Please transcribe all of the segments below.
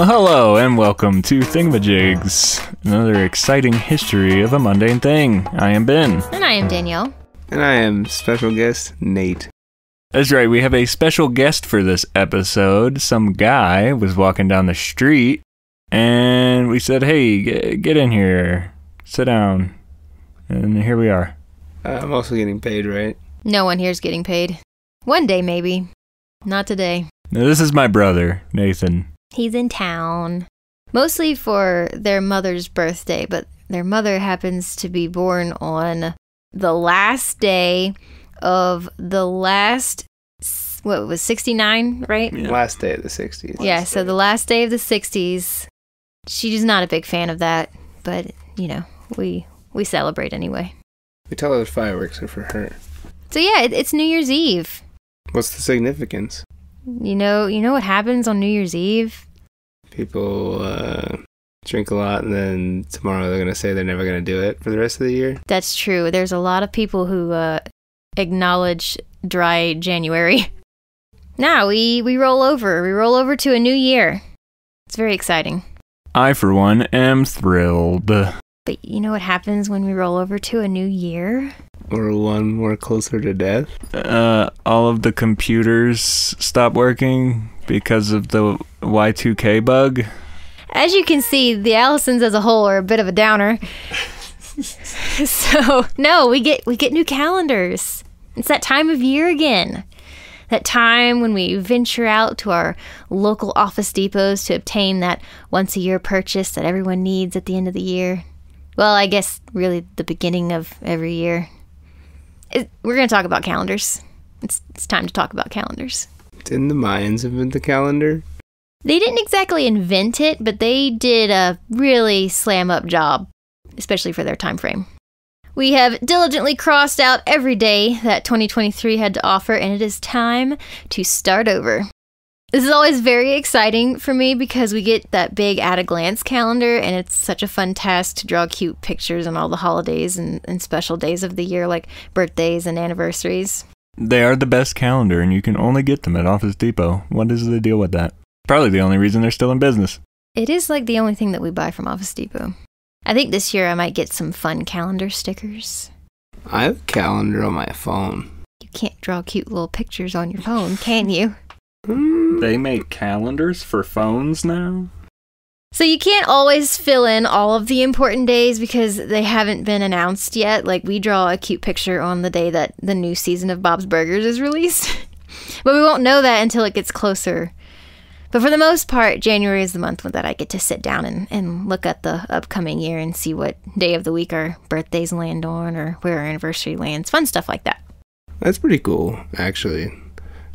Well, hello and welcome to Thingamajigs, another exciting history of a mundane thing. I am Ben. And I am Danielle. And I am special guest Nate. That's right, we have a special guest for this episode. Some guy was walking down the street and we said, hey, get in here, sit down. And here we are. I'm also getting paid, right? No one here's getting paid. One day, maybe. Not today. Now, this is my brother, Nathan. He's in town. Mostly for their mother's birthday, but their mother happens to be born on the last day of the last, what was 69, right? Yeah. Last day of the 60s. Yeah, so the last day of the 60s. She's not a big fan of that, but, you know, we celebrate anyway. We tell her the fireworks are for her. So yeah, it's New Year's Eve. What's the significance? You know what happens on New Year's Eve? People drink a lot, and then tomorrow they're going to say they're never going to do it for the rest of the year. That's true. There's a lot of people who acknowledge dry January. Now we roll over. We roll over to a new year. It's very exciting. I, for one, am thrilled. But you know what happens when we roll over to a new year? Or one more closer to death. All of the computers stop working because of the Y2K bug. As you can see, the Allisons as a whole are a bit of a downer. So, no, we get new calendars. It's that time of year again. That time when we venture out to our local Office Depots to obtain that once-a-year purchase that everyone needs at the end of the year. Well, I guess really the beginning of every year. We're going to talk about calendars. It's time to talk about calendars. Didn't the Mayans invent the calendar? They didn't exactly invent it, but they did a really slam-up job, especially for their time frame. We have diligently crossed out every day that 2023 had to offer, and it is time to start over. This is always very exciting for me because we get that big at-a-glance calendar, and it's such a fun task to draw cute pictures on all the holidays and special days of the year, like birthdays and anniversaries. They are the best calendar, and you can only get them at Office Depot. What is the deal with that? Probably the only reason they're still in business. It is like the only thing that we buy from Office Depot. I think this year I might get some fun calendar stickers. I have a calendar on my phone. You can't draw cute little pictures on your phone, can you? They make calendars for phones now? So you can't always fill in all of the important days because they haven't been announced yet. Like, we draw a cute picture on the day that the new season of Bob's Burgers is released. But we won't know that until it gets closer. But for the most part, January is the month that I get to sit down and look at the upcoming year and see what day of the week our birthdays land on or where our anniversary lands. Fun stuff like that. That's pretty cool, actually.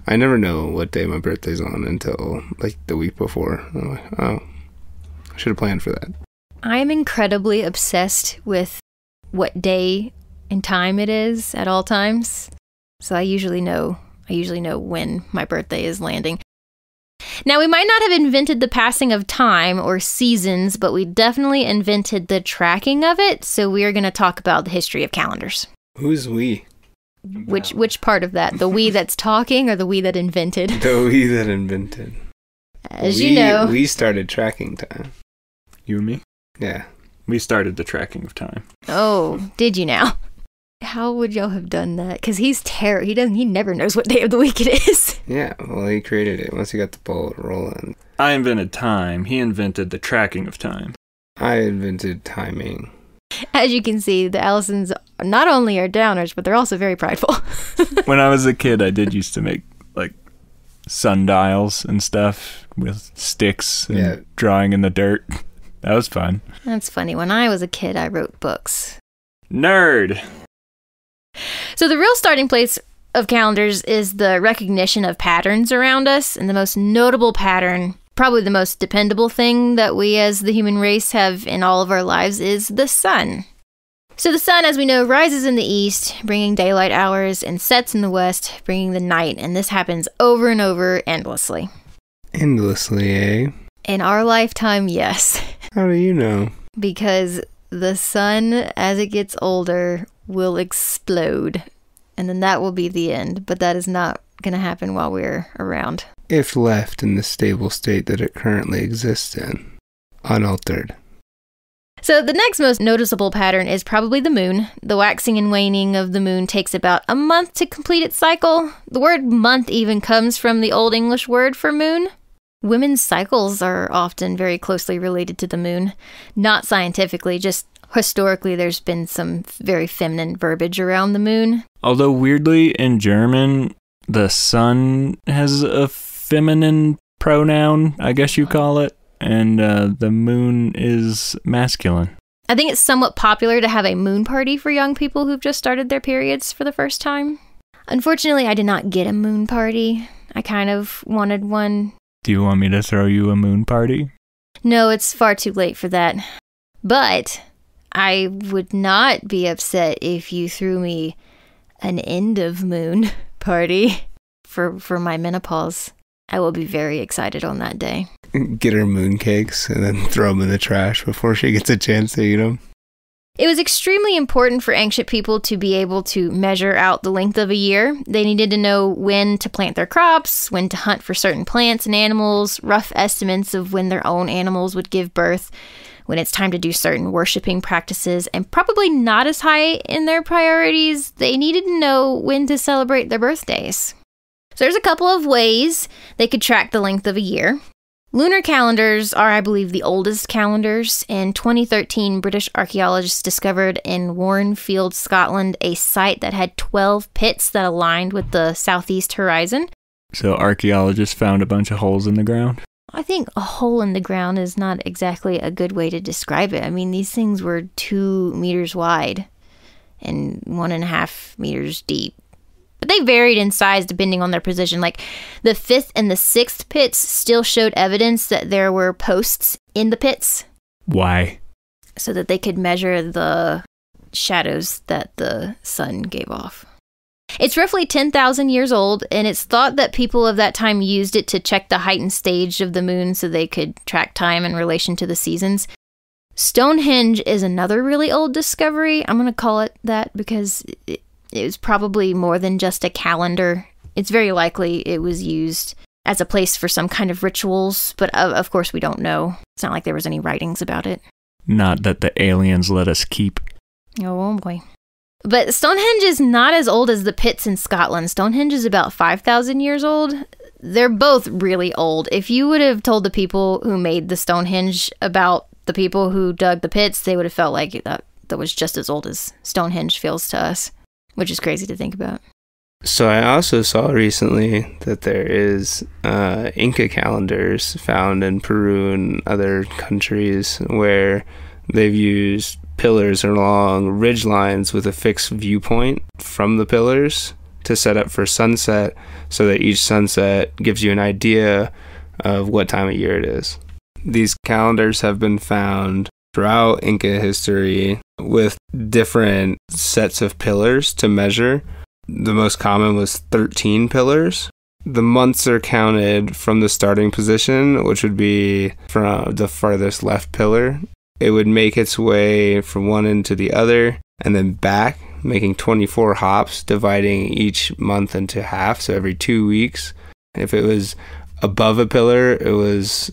I never know what day my birthday's on until, like, the week before. I'm like, oh, I should have planned for that. I am incredibly obsessed with what day and time it is at all times. So I usually know when my birthday is landing. Now, we might not have invented the passing of time or seasons, but we definitely invented the tracking of it. So we are going to talk about the history of calendars. Who's we? Which part of that? The we that's talking or the we that invented? The we that invented. As you know. We started tracking time. You and me? Yeah. We started the tracking of time. Oh, did you now? How would y'all have done that? Because he's terrible. He never knows what day of the week it is. Yeah, well, he created it once he got the ball rolling. I invented time. He invented the tracking of time. I invented timing. As you can see, the Allisons not only are downers, but they're also very prideful. When I was a kid, I did used to make, like, sundials and stuff with sticks and drawing in the dirt. That was fun. That's funny. When I was a kid, I wrote books. Nerd! So the real starting place of calendars is the recognition of patterns around us, and the most notable pattern, probably the most dependable thing that we as the human race have in all of our lives, is the sun. So the sun, as we know, rises in the east, bringing daylight hours, and sets in the west, bringing the night, and this happens over and over endlessly. Endlessly, eh? In our lifetime, yes. How do you know? Because the sun, as it gets older, will explode. And then that will be the end. But that is not going to happen while we're around. if left in the stable state that it currently exists in, unaltered. So the next most noticeable pattern is probably the moon. The waxing and waning of the moon takes about a month to complete its cycle. The word month even comes from the Old English word for moon. Women's cycles are often very closely related to the moon. Not scientifically, just historically there's been some very feminine verbiage around the moon. Although weirdly, in German, the sun has a feminine pronoun, I guess you call it, and the moon is masculine. I think it's somewhat popular to have a moon party for young people who've just started their periods for the first time. Unfortunately, I did not get a moon party. I kind of wanted one. Do you want me to throw you a moon party? No, it's far too late for that. But I would not be upset if you threw me an end of moon party for my menopause. I will be very excited on that day. Get her mooncakes and then throw them in the trash before she gets a chance to eat them. It was extremely important for ancient people to be able to measure out the length of a year. They needed to know when to plant their crops, when to hunt for certain plants and animals, rough estimates of when their own animals would give birth, when it's time to do certain worshiping practices, and probably not as high in their priorities, they needed to know when to celebrate their birthdays. So there's a couple of ways they could track the length of a year. Lunar calendars are, I believe, the oldest calendars. In 2013, British archaeologists discovered in Warrenfield, Scotland, a site that had 12 pits that aligned with the southeast horizon. So archaeologists found a bunch of holes in the ground? I think a hole in the ground is not exactly a good way to describe it. I mean, these things were 2 meters wide and 1.5 meters deep. But they varied in size depending on their position. Like the 5th and the 6th pits still showed evidence that there were posts in the pits. Why? So that they could measure the shadows that the sun gave off. It's roughly 10,000 years old, and it's thought that people of that time used it to check the height and stage of the moon so they could track time in relation to the seasons. Stonehenge is another really old discovery. I'm going to call it that because it was probably more than just a calendar. It's very likely it was used as a place for some kind of rituals, but of course we don't know. It's not like there was any writings about it. Not that the aliens let us keep. Oh boy. But Stonehenge is not as old as the pits in Scotland. Stonehenge is about 5,000 years old. They're both really old. If you would have told the people who made the Stonehenge about the people who dug the pits, they would have felt like that was just as old as Stonehenge feels to us, which is crazy to think about. So I also saw recently that there is Inca calendars found in Peru and other countries where they've used pillars along ridge lines with a fixed viewpoint from the pillars to set up for sunset, so that each sunset gives you an idea of what time of year it is. These calendars have been found throughout Inca history with different sets of pillars to measure. The most common was 13 pillars. The months are counted from the starting position, which would be from the farthest left pillar. It would make its way from one end to the other and then back, making 24 hops, dividing each month into half, so every 2 weeks. If it was above a pillar, it was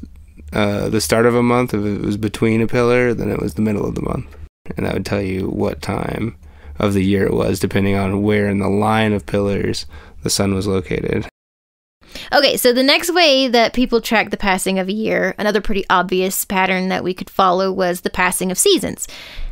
the start of a month. If it was between a pillar, then it was the middle of the month. And that would tell you what time of the year it was, depending on where in the line of pillars the sun was located. Okay, so the next way that people track the passing of a year, another pretty obvious pattern that we could follow, was the passing of seasons.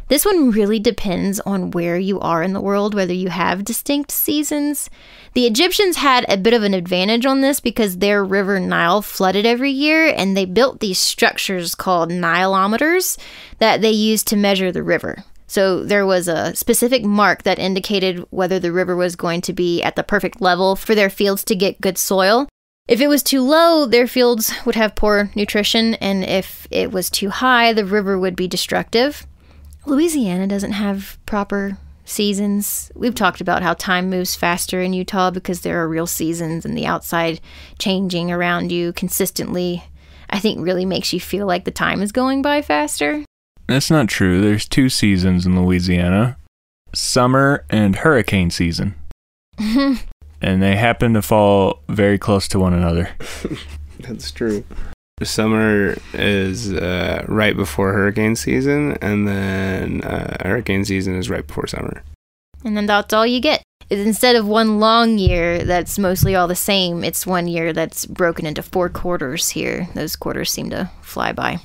This one really depends on where you are in the world, whether you have distinct seasons. The Egyptians had a bit of an advantage on this because their river Nile flooded every year, and they built these structures called Nilometers that they used to measure the river. So there was a specific mark that indicated whether the river was going to be at the perfect level for their fields to get good soil. If it was too low, their fields would have poor nutrition, and if it was too high, the river would be destructive. Louisiana doesn't have proper seasons. We've talked about how time moves faster in Utah because there are real seasons, and the outside changing around you consistently, I think, really makes you feel like the time is going by faster. That's not true. There's 2 seasons in Louisiana. Summer and hurricane season. and they happen to fall very close to one another. That's true. Summer is right before hurricane season, and then hurricane season is right before summer. And then that's all you get. Instead of one long year that's mostly all the same, it's 1 year that's broken into 4 quarters here. Those quarters seem to fly by.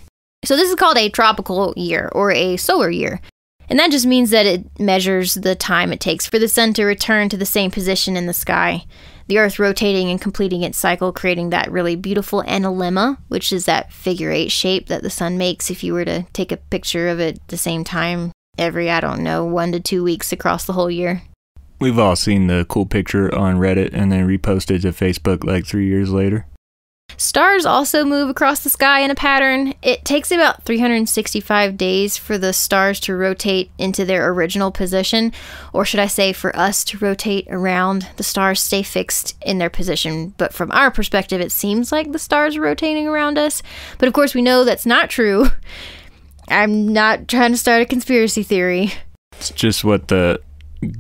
So this is called a tropical year, or a solar year. And that just means that it measures the time it takes for the sun to return to the same position in the sky. The Earth rotating and completing its cycle, creating that really beautiful analemma, which is that figure 8 shape that the sun makes if you were to take a picture of it at the same time every, 1 to 2 weeks across the whole year. We've all seen the cool picture on Reddit and then reposted to Facebook like 3 years later. Stars also move across the sky in a pattern. It takes about 365 days for the stars to rotate into their original position, or should I say for us to rotate around. The stars stay fixed in their position, but from our perspective it seems like the stars are rotating around us. But of course we know that's not true. I'm not trying to start a conspiracy theory. It's just what the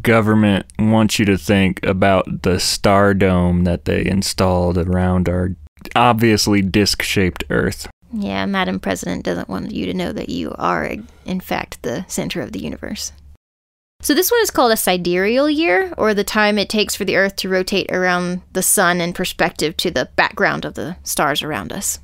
government wants you to think about the star dome that they installed around our obviously disc-shaped Earth. Yeah, Madam President doesn't want you to know that you are, in fact, the center of the universe. So this one is called a sidereal year, or the time it takes for the Earth to rotate around the sun in perspective to the background of the stars around us.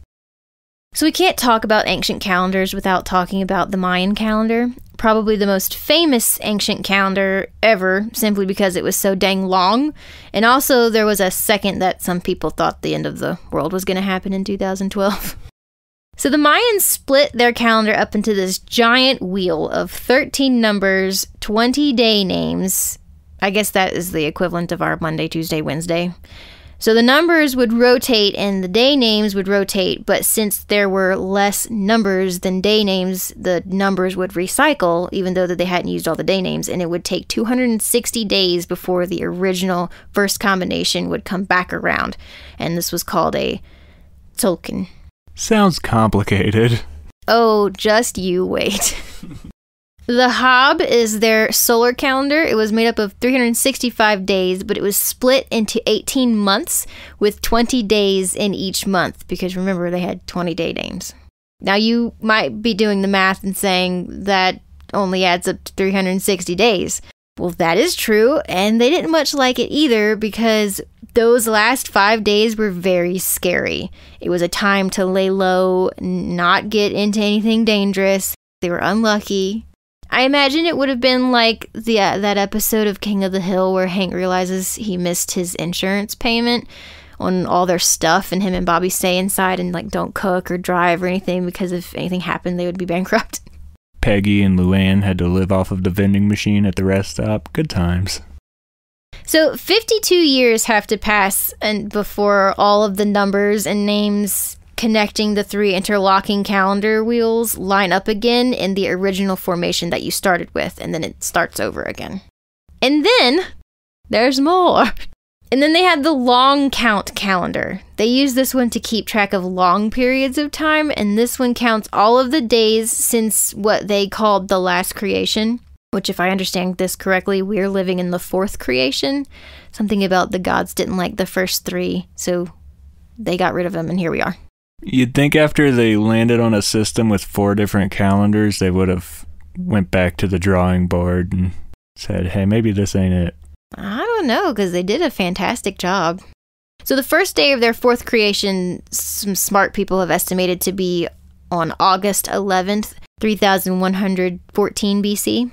So we can't talk about ancient calendars without talking about the Mayan calendar. Probably the most famous ancient calendar ever, simply because it was so dang long. And also there was a second that some people thought the end of the world was going to happen in 2012. So the Mayans split their calendar up into this giant wheel of 13 numbers, 20 day names. I guess that is the equivalent of our Monday, Tuesday, Wednesday. So the numbers would rotate and the day names would rotate, but since there were less numbers than day names, the numbers would recycle, even though that they hadn't used all the day names, and it would take 260 days before the original first combination would come back around. And this was called a Tzolk'in. Sounds complicated. Oh, just you wait. The Hab is their solar calendar. It was made up of 365 days, but it was split into 18 months with 20 days in each month, because remember, they had 20 day names. Now, you might be doing the math and saying that only adds up to 360 days. Well, that is true, and they didn't much like it either, because those last 5 days were very scary. It was a time to lay low, not get into anything dangerous. They were unlucky. I imagine it would have been like that episode of King of the Hill where Hank realizes he missed his insurance payment on all their stuff, and him and Bobby stay inside and like don't cook or drive or anything, because if anything happened, they would be bankrupt. Peggy and Luann had to live off of the vending machine at the rest stop. Good times. So 52 years have to pass and before all of the numbers and names connecting the 3 interlocking calendar wheels line up again in the original formation that you started with, and then it starts over again. And then there's more. And then they had the long count calendar. They use this one to keep track of long periods of time, and this one counts all of the days since what they called the last creation, which, if I understand this correctly, we're living in the 4th creation. Something about the gods didn't like the first 3, so they got rid of them, and here we are. You'd think after they landed on a system with 4 different calendars, they would have went back to the drawing board and said, hey, maybe this ain't it. I don't know, because they did a fantastic job. So the first day of their 4th creation, some smart people have estimated to be on August 11th, 3114 BC.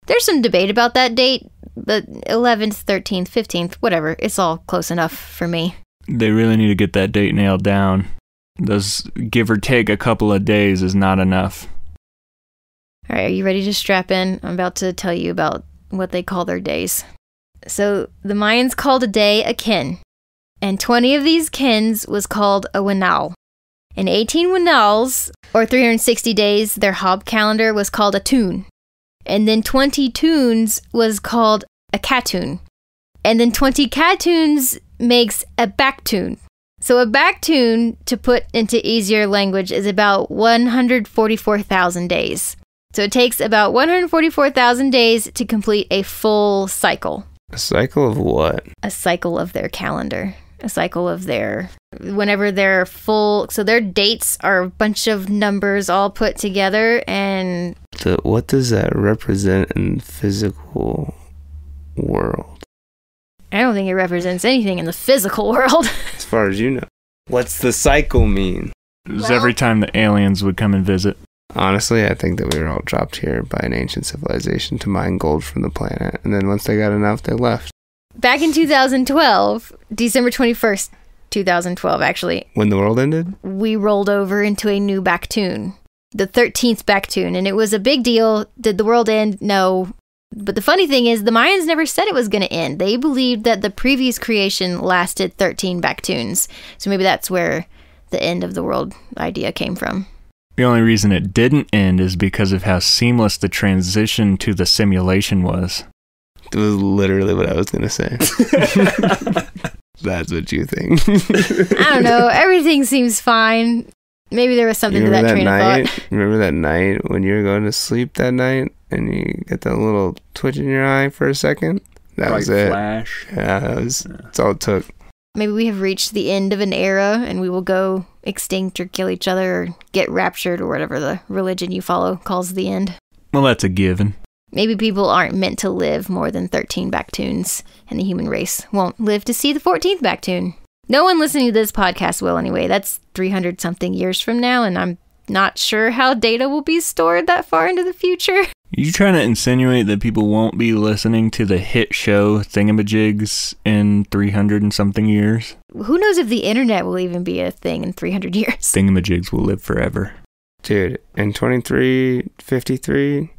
There's some debate about that date, but 11th, 13th, 15th, whatever, it's all close enough for me. They really need to get that date nailed down. Those give or take a couple of days is not enough. All right, are you ready to strap in? I'm about to tell you about what they call their days. So the Mayans called a day a kin, and 20 of these kins was called a winal. And 18 winals, or 360 days, their Hab calendar was called a tun. And then 20 tuns was called a katun. And then 20 katuns makes a baktun. So a baktun, to put into easier language, is about 144,000 days. So it takes about 144,000 days to complete a full cycle. A cycle of what? A cycle of their calendar. A cycle of their... Whenever they're full... So their dates are a bunch of numbers all put together, and... What does that represent in the physical world? I don't think it represents anything in the physical world. As far as you know. What's the cycle mean? It was every time the aliens would come and visit. Honestly, I think that we were all dropped here by an ancient civilization to mine gold from the planet. And then once they got enough, they left. Back in 2012, December 21st, 2012, actually. When the world ended? We rolled over into a new Bactoon. The 13th Bactoon. And it was a big deal. Did the world end? No. But the funny thing is, the Mayans never said it was going to end. They believed that the previous creation lasted 13 Bactoons. So maybe that's where the end of the world idea came from. The only reason it didn't end is because of how seamless the transition to the simulation was. It was literally what I was going to say. That's what you think. I don't know. Everything seems fine. Maybe there was something to that train of thought. Remember that night when you were going to sleep that night and you get that little twitch in your eye for a second? That was it. Flash. Yeah, that's all it took. Maybe we have reached the end of an era and we will go extinct or kill each other or get raptured or whatever the religion you follow calls the end. Well, that's a given. Maybe people aren't meant to live more than 13 Bactoons, and the human race won't live to see the 14th Bactoon. No one listening to this podcast will anyway. That's 300-something years from now, and I'm not sure how data will be stored that far into the future. You trying to insinuate that people won't be listening to the hit show Thingamajigs in 300-and-something years? Who knows if the internet will even be a thing in 300 years? Thingamajigs will live forever. Dude, in 2353,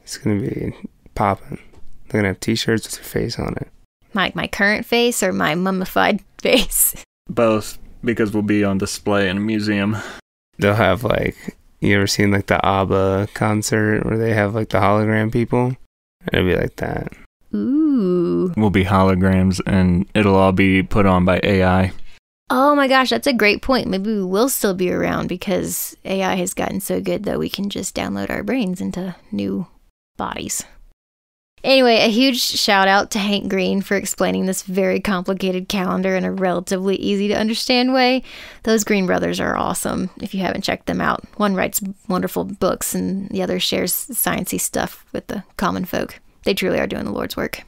it's going to be popping. They're going to have t-shirts with your face on it. My current face or my mummified face? Both, because we'll be on display in a museum. They'll have, like, you ever seen, like, the ABBA concert where they have, like, the hologram people? It'll be like that. Ooh. We'll be holograms, and it'll all be put on by AI. Oh my gosh, that's a great point. Maybe we will still be around because AI has gotten so good that we can just download our brains into new bodies. Anyway, a huge shout out to Hank Green for explaining this very complicated calendar in a relatively easy to understand way. Those Green brothers are awesome if you haven't checked them out. One writes wonderful books and the other shares sciencey stuff with the common folk. They truly are doing the Lord's work.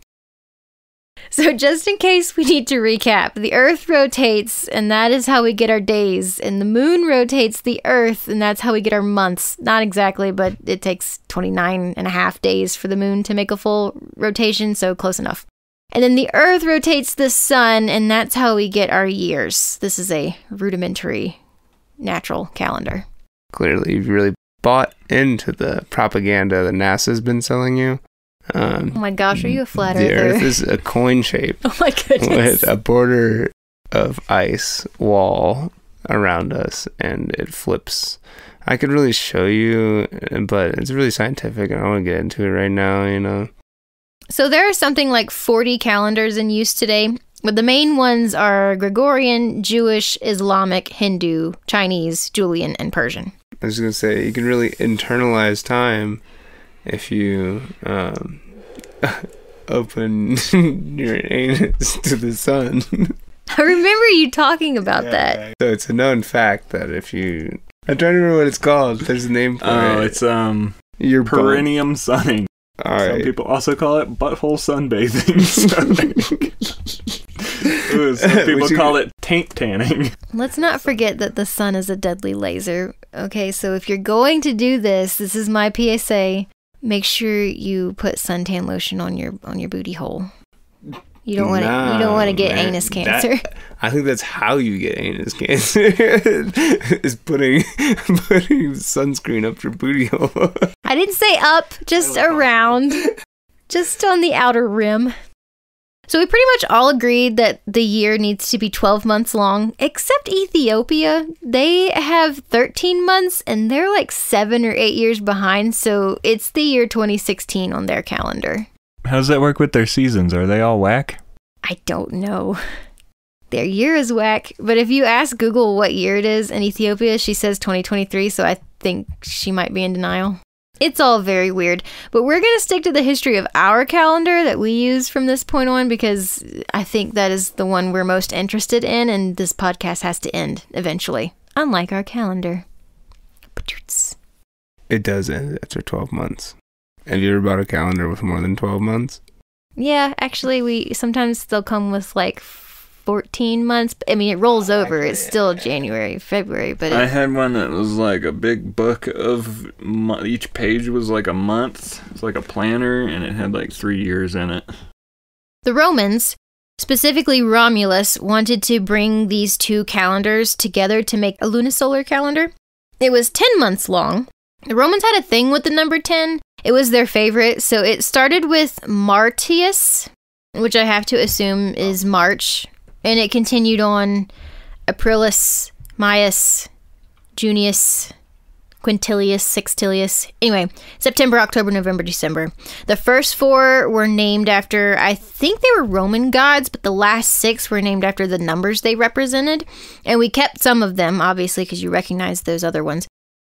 So just in case we need to recap, the Earth rotates, and that is how we get our days. And the Moon rotates the Earth, and that's how we get our months. Not exactly, but it takes 29 and a half days for the Moon to make a full rotation, so close enough. And then the Earth rotates the Sun, and that's how we get our years. This is a rudimentary natural calendar. Clearly, you've really bought into the propaganda that NASA's been selling you. Oh my gosh, are you a flat earther? earther? The Earth is a coin shape. Oh my goodness. With a border of ice wall around us, and it flips. I could really show you, but it's really scientific, and I don't want to get into it right now, you know. So there are something like 40 calendars in use today, but the main ones are Gregorian, Jewish, Islamic, Hindu, Chinese, Julian, and Persian. I was going to say, you can really internalize time if you open your anus to the sun. I remember you talking about that. So it's a known fact that if you... I'm trying to remember what it's called. There's a name for it. Oh, it's your perineum sunning. All right. Some people also call it butthole sunbathing. Some people call it taint tanning. Let's not forget that the sun is a deadly laser. Okay, so if you're going to do this, this is my PSA. Make sure you put suntan lotion on your booty hole. You don't want to get anus cancer. I think that's how you get anus cancer. Is putting sunscreen up your booty hole. I didn't say up, just around. Just on the outer rim. So we pretty much all agreed that the year needs to be 12 months long, except Ethiopia. They have 13 months, and they're like 7 or 8 years behind, so it's the year 2016 on their calendar. How does that work with their seasons? Are they all whack? I don't know. Their year is whack, but if you ask Google what year it is in Ethiopia, she says 2023, so I think she might be in denial. It's all very weird, but we're going to stick to the history of our calendar that we use from this point on because I think that is the one we're most interested in, and this podcast has to end eventually, unlike our calendar. It does end after 12 months. Have you ever bought a calendar with more than 12 months? Yeah, actually, sometimes they'll come with like 14 months. I mean, it rolls over. It's still January, February, but I had one that was like a big book of each page was like a month. It's like a planner, and it had like 3 years in it. The Romans, specifically Romulus, wanted to bring these two calendars together to make a lunisolar calendar. It was 10 months long. The Romans had a thing with the number 10. It was their favorite, so it started with Martius, which I have to assume is March. And it continued on Aprilis, Maius, Junius, Quintilius, Sextilius. Anyway, September, October, November, December. The first 4 were named after, I think they were Roman gods, but the last 6 were named after the numbers they represented. And we kept some of them, obviously, because you recognize those other ones.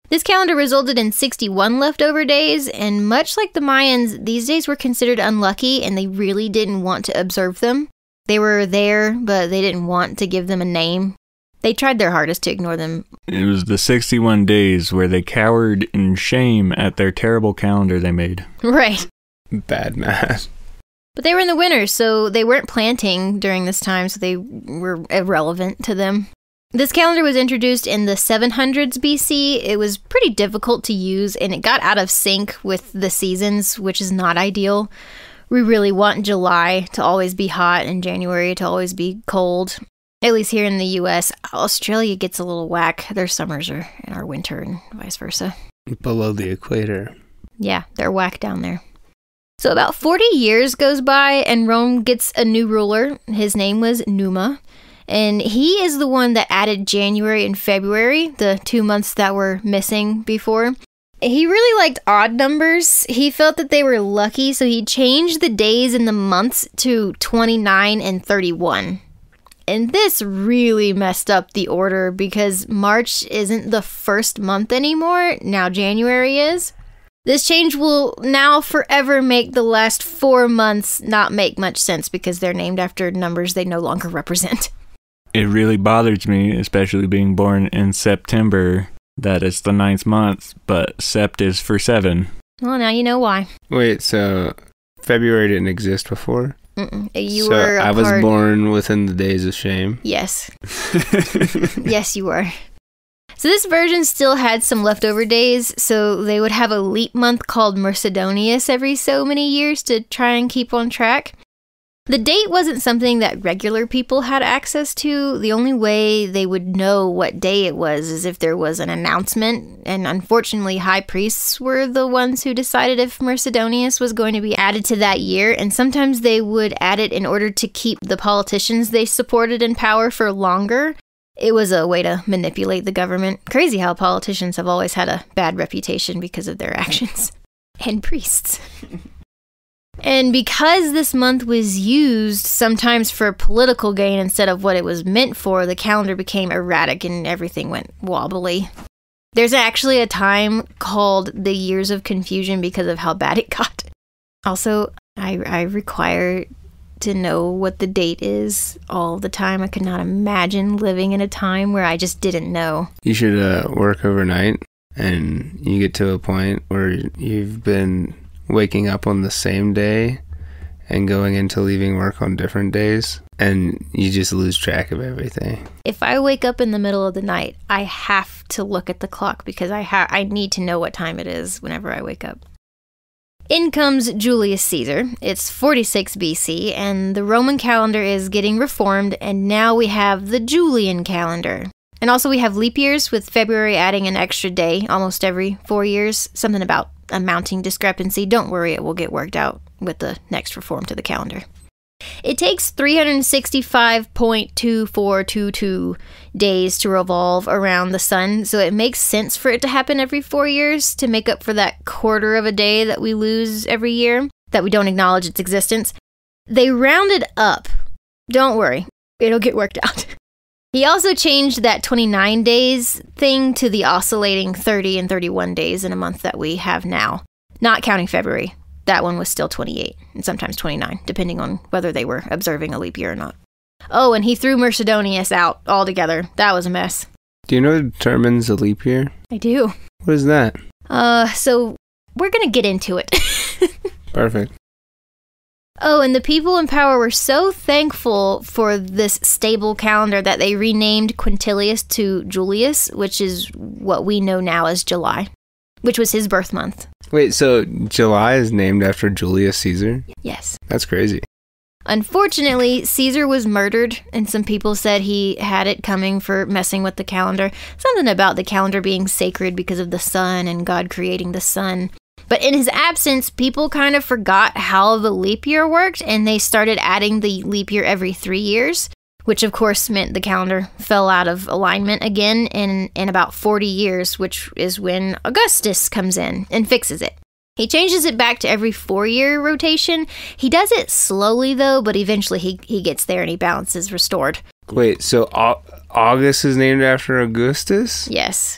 This calendar resulted in 61 leftover days, and much like the Mayans, these days were considered unlucky, and they really didn't want to observe them. They were there, but they didn't want to give them a name. They tried their hardest to ignore them. It was the 61 days where they cowered in shame at their terrible calendar they made. Right. Bad math. But they were in the winter, so they weren't planting during this time, so they were irrelevant to them. This calendar was introduced in the 700s BC. It was pretty difficult to use, and it got out of sync with the seasons, which is not ideal. We really want July to always be hot and January to always be cold. At least here in the US. Australia gets a little whack. Their summers are in our winter and vice versa. Below the equator. Yeah, they're whack down there. So about 40 years goes by and Rome gets a new ruler. His name was Numa. And he is the one that added January and February, the 2 months that were missing before. He really liked odd numbers. He felt that they were lucky, so he changed the days and the months to 29 and 31. And this really messed up the order because March isn't the first month anymore. Now January is. This change will now forever make the last 4 months not make much sense because they're named after numbers they no longer represent. It really bothers me, especially being born in September, that it's the 9th month, but Sept is for 7. Well, now you know why. Wait, so February didn't exist before? You were a I was part... born within the days of shame? Yes. Yes, you were. So this version still had some leftover days, so they would have a leap month called Mercedonius every so many years to try and keep on track. The date wasn't something that regular people had access to. The only way they would know what day it was is if there was an announcement, and unfortunately high priests were the ones who decided if Mercedonius was going to be added to that year, and sometimes they would add it in order to keep the politicians they supported in power for longer. It was a way to manipulate the government. Crazy how politicians have always had a bad reputation because of their actions. And priests. And because this month was used sometimes for political gain instead of what it was meant for, the calendar became erratic and everything went wobbly. There's actually a time called the Years of Confusion because of how bad it got. Also, I require to know what the date is all the time. I could not imagine living in a time where I just didn't know. You should work overnight and you get to a point where you've been waking up on the same day and going into leaving work on different days, and you just lose track of everything. If I wake up in the middle of the night, I have to look at the clock because I need to know what time it is whenever I wake up. In comes Julius Caesar. It's 46 BC, and the Roman calendar is getting reformed, and now we have the Julian calendar. And also we have leap years, with February adding an extra day almost every 4 years. Something about a mounting discrepancy. Don't worry, it will get worked out with the next reform to the calendar. It takes 365.2422 days to revolve around the sun, so it makes sense for it to happen every 4 years to make up for that quarter of a day that we lose every year, that we don't acknowledge its existence. They rounded up. Don't worry, it'll get worked out. He also changed that 29 days thing to the oscillating 30 and 31 days in a month that we have now, not counting February. That one was still 28 and sometimes 29, depending on whether they were observing a leap year or not. Oh, and he threw Mercedonius out altogether. That was a mess. Do you know what determines a leap year? I do. What is that? So we're going to get into it. Perfect. Oh, and the people in power were so thankful for this stable calendar that they renamed Quintilius to Julius, which is what we know now as July, which was his birth month. Wait, so July is named after Julius Caesar? Yes. That's crazy. Unfortunately, Caesar was murdered, and some people said he had it coming for messing with the calendar. Something about the calendar being sacred because of the sun and God creating the sun. But in his absence, people kind of forgot how the leap year worked, and they started adding the leap year every 3 years, which of course meant the calendar fell out of alignment again in about 40 years, which is when Augustus comes in and fixes it. He changes it back to every 4-year rotation. He does it slowly, though, but eventually he gets there and balance is restored. Wait, so August is named after Augustus? Yes.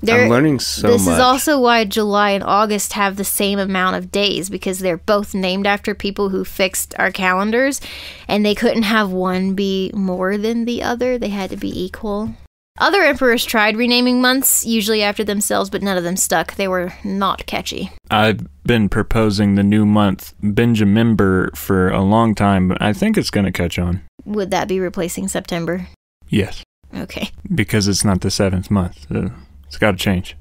I'm learning so much. This is also why July and August have the same amount of days, because they're both named after people who fixed our calendars, and they couldn't have one be more than the other. They had to be equal. Other emperors tried renaming months, usually after themselves, but none of them stuck. They were not catchy. I've been proposing the new month, Benjamimber, for a long time, but I think it's going to catch on. Would that be replacing September? Yes. Okay. Because it's not the 7th month. It's got to change.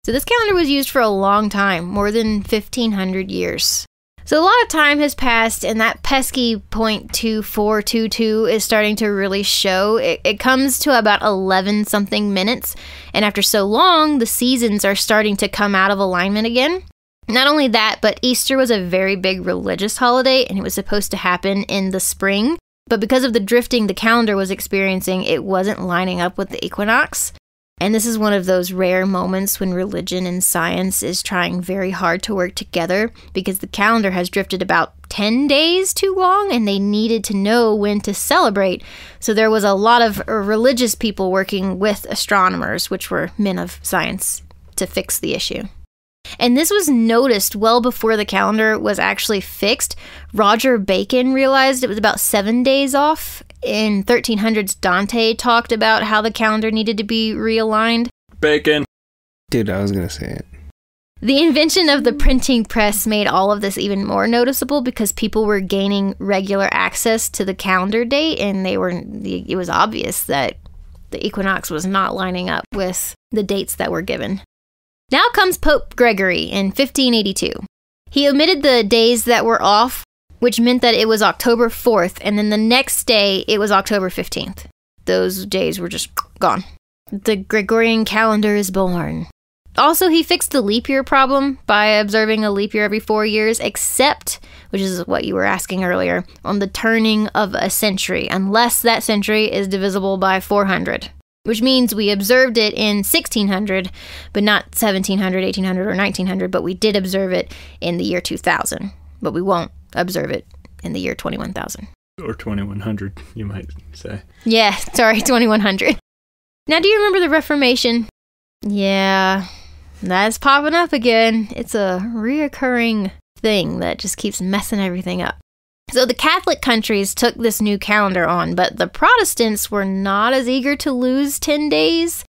So this calendar was used for a long time, more than 1,500 years. So a lot of time has passed, and that pesky .2422 is starting to really show. It comes to about 11-something minutes, and after so long, the seasons are starting to come out of alignment again. Not only that, but Easter was a very big religious holiday, and it was supposed to happen in the spring. But because of the drifting the calendar was experiencing, it wasn't lining up with the equinox. And this is one of those rare moments when religion and science is trying very hard to work together, because the calendar has drifted about 10 days too long and they needed to know when to celebrate. So there was a lot of religious people working with astronomers, which were men of science, to fix the issue. And this was noticed well before the calendar was actually fixed. Roger Bacon realized it was about 7 days off. In 1300s, Dante talked about how the calendar needed to be realigned. Bacon. Dude, I was going to say it. The invention of the printing press made all of this even more noticeable because people were gaining regular access to the calendar date, and it was obvious that the equinox was not lining up with the dates that were given. Now comes Pope Gregory in 1582. He omitted the days that were off, which meant that it was October 4th, and then the next day it was October 15th. Those days were just gone. The Gregorian calendar is born. Also, he fixed the leap year problem by observing a leap year every 4 years, except, which is what you were asking earlier, on the turning of a century, unless that century is divisible by 400. Which means we observed it in 1600, but not 1700, 1800, or 1900, but we did observe it in the year 2000. But we won't observe it in the year 21,000. Or 2100, you might say. Yeah, sorry, 2100. Now, do you remember the Reformation? Yeah, that's popping up again. It's a reoccurring thing that just keeps messing everything up. So the Catholic countries took this new calendar on, but the Protestants were not as eager to lose 10 days.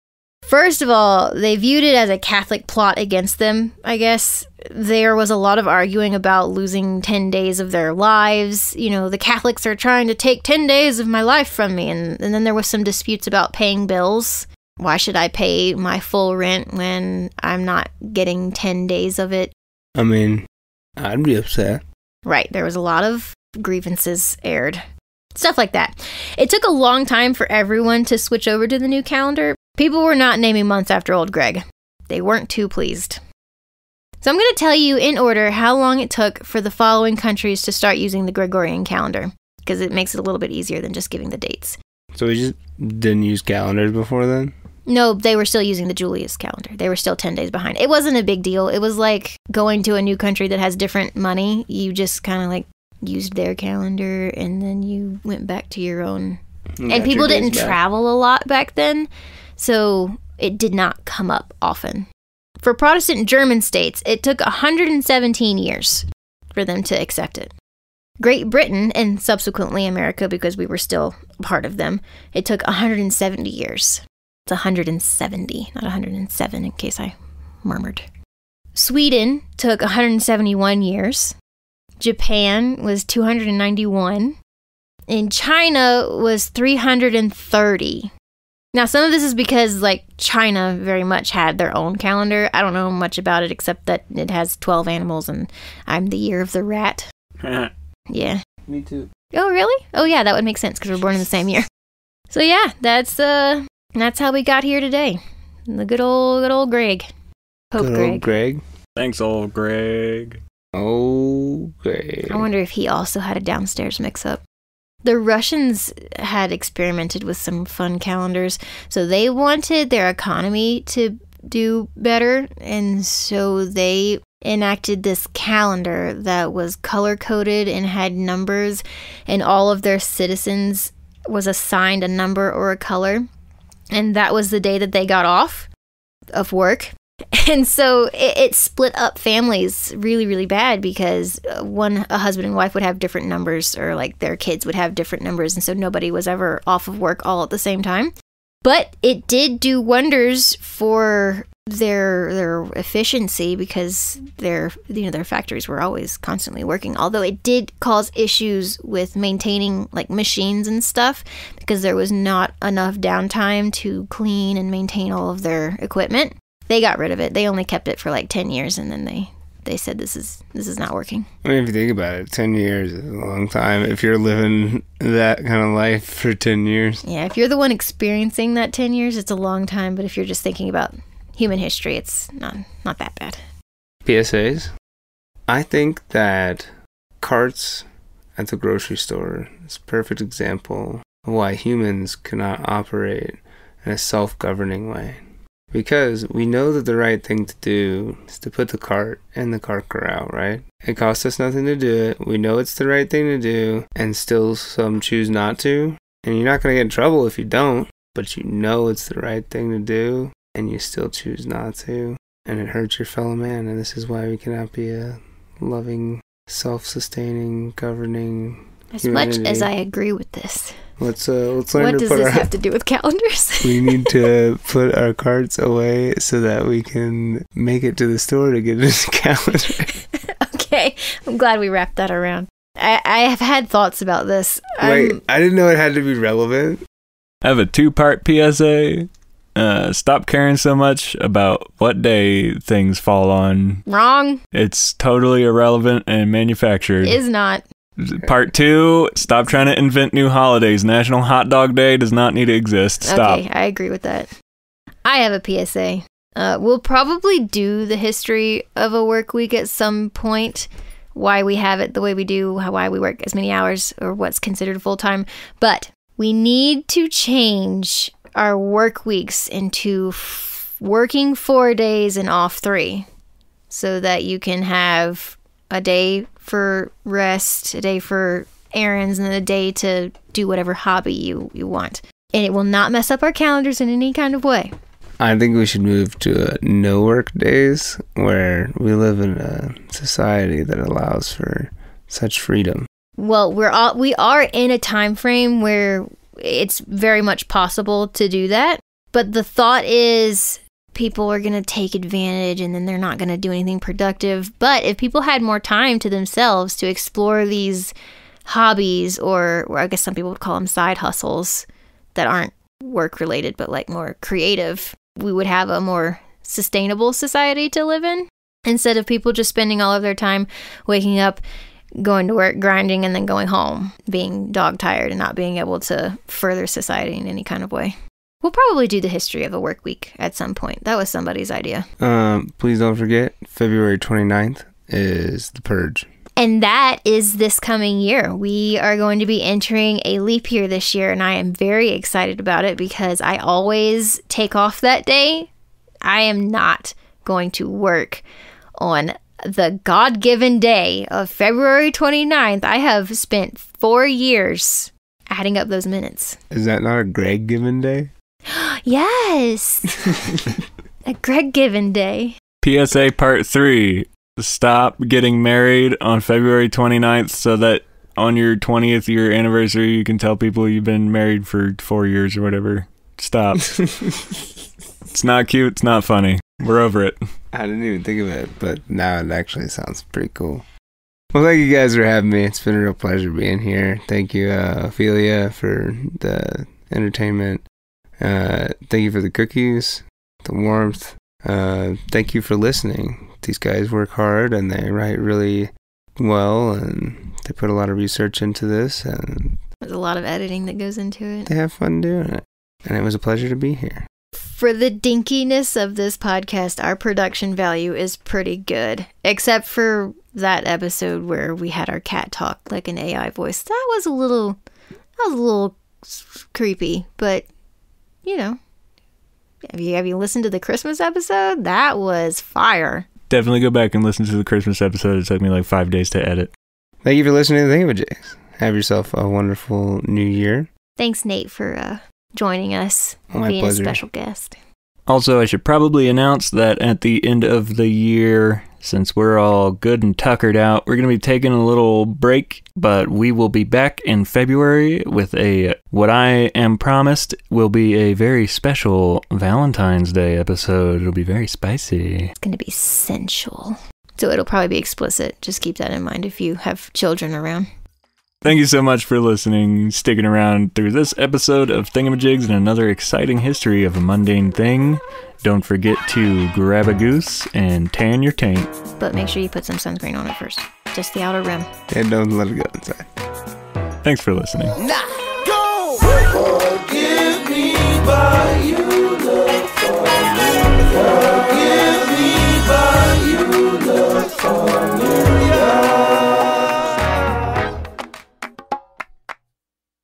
First of all, they viewed it as a Catholic plot against them, I guess. There was a lot of arguing about losing 10 days of their lives. You know, the Catholics are trying to take 10 days of my life from me. And then there was some disputes about paying bills. Why should I pay my full rent when I'm not getting 10 days of it? I mean, I'd be upset. Right, there was a lot of grievances aired. Stuff like that. It took a long time for everyone to switch over to the new calendar. People were not naming months after old Greg. They weren't too pleased. So I'm going to tell you in order how long it took for the following countries to start using the Gregorian calendar, because it makes it a little bit easier than just giving the dates. So we just didn't use calendars before then? No, they were still using the Julius calendar. They were still 10 days behind. It wasn't a big deal. It was like going to a new country that has different money. You just kind of like used their calendar and then you went back to your own And people didn't travel a lot back then, so it did not come up often. For Protestant German states, it took 117 years for them to accept it. Great Britain, and subsequently America, because we were still part of them, it took 170 years. It's 170, not 107, in case I murmured. Sweden took 171 years. Japan was 291. And China was 330. Now, some of this is because, like, China very much had their own calendar. I don't know much about it except that it has 12 animals and I'm the year of the rat. Yeah. Me too. Oh, really? Oh, yeah, that would make sense because we're born in the same year. So, yeah, that's how we got here today. The good old Greg. Pope good Greg. Old Greg. Thanks, old Greg. Oh, Greg. I wonder if he also had a downstairs mix-up. The Russians had experimented with some fun calendars, so they wanted their economy to do better, and so they enacted this calendar that was color-coded and had numbers, and all of their citizens was assigned a number or a color, and that was the day that they got off of work. And so it split up families really, really bad because a husband and wife would have different numbers, or like their kids would have different numbers. And so nobody was ever off of work all at the same time. But it did do wonders for their efficiency because their factories were always constantly working. Although it did cause issues with maintaining like machines and stuff because there was not enough downtime to clean and maintain all of their equipment. They got rid of it. They only kept it for like 10 years, and then they said this is not working. I mean, if you think about it, 10 years is a long time if you're living that kind of life for 10 years. Yeah, if you're the one experiencing that 10 years, it's a long time. But if you're just thinking about human history, it's not that bad. PSAs. I think that carts at the grocery store is a perfect example of why humans cannot operate in a self-governing way. Because we know that the right thing to do is to put the cart in the cart corral, right? It costs us nothing to do it. We know it's the right thing to do, and still some choose not to. And you're not going to get in trouble if you don't, but you know it's the right thing to do, and you still choose not to. And it hurts your fellow man, and this is why we cannot be a loving, self-sustaining, governing As humanity. much as I agree with this. Let's learn what to does put this our... have to do with calendars? We need to put our carts away so that we can make it to the store to get this calendar. Okay, I'm glad we wrapped that around. I have had thoughts about this. Wait, I didn't know it had to be relevant. I have a 2-part PSA. Stop caring so much about what day things fall on. Wrong. It's totally irrelevant and manufactured. Is not. Part 2, stop trying to invent new holidays. National Hot Dog Day does not need to exist. Stop. Okay, I agree with that. I have a PSA. We'll probably do the history of a work week at some point, why we have it the way we do, why we work as many hours, or what's considered full-time. But we need to change our work weeks into working 4 days and off 3 so that you can have a day for rest, a day for errands, and then a day to do whatever hobby you want. And it will not mess up our calendars in any kind of way. I think we should move to no work days where we live in a society that allows for such freedom. Well, we are in a time frame where it's very much possible to do that. But the thought is people are going to take advantage and then they're not going to do anything productive. But if people had more time to themselves to explore these hobbies, or I guess some people would call them side hustles that aren't work related but like more creative, we would have a more sustainable society to live in, instead of people just spending all of their time waking up, going to work, grinding, and then going home, being dog tired and not being able to further society in any kind of way. We'll probably do the history of a work week at some point. That was somebody's idea. Please don't forget, February 29th is the Purge. And that is this coming year. We are going to be entering a leap year this year, and I am very excited about it because I always take off that day. I am not going to work on the God-given day of February 29th. I have spent 4 years adding up those minutes. Is that not a Greg given day? Yes! A Greg given day. PSA Part 3. Stop getting married on February 29th so that on your 20th year anniversary you can tell people you've been married for 4 years or whatever. Stop. It's not cute. It's not funny. We're over it. I didn't even think of it, but now it actually sounds pretty cool. Well, thank you guys for having me. It's been a real pleasure being here. Thank you, Ophelia, for the entertainment. Thank you for the cookies, the warmth. Thank you for listening. These guys work hard and they write really well, and they put a lot of research into this, and There's a lot of editing that goes into it. they have fun doing it. And it was a pleasure to be here. For the dinkiness of this podcast, our production value is pretty good. Except for that episode where we had our cat talk like an AI voice. That was a little creepy, but you know. Have you listened to the Christmas episode? That was fire. Definitely go back and listen to the Christmas episode. It took me like 5 days to edit. Thank you for listening to the Thingamajigs. Have yourself a wonderful new year. Thanks, Nate, for joining us, My being pleasure. a special guest. Also, I should probably announce that at the end of the year, since we're all good and tuckered out, we're going to be taking a little break, but we will be back in February with what I am promised will be a very special Valentine's Day episode. It'll be very spicy. It's going to be sensual. So it'll probably be explicit. Just keep that in mind if you have children around. Thank you so much for listening, sticking around through this episode of Thingamajigs and another exciting history of a mundane thing. Don't forget to grab a goose and tan your taint. But make sure you put some sunscreen on it first. Just the outer rim. And don't let it go inside. Thanks for listening. Now, go! Forgive me, but you look for me. Forgive me, but you look for me.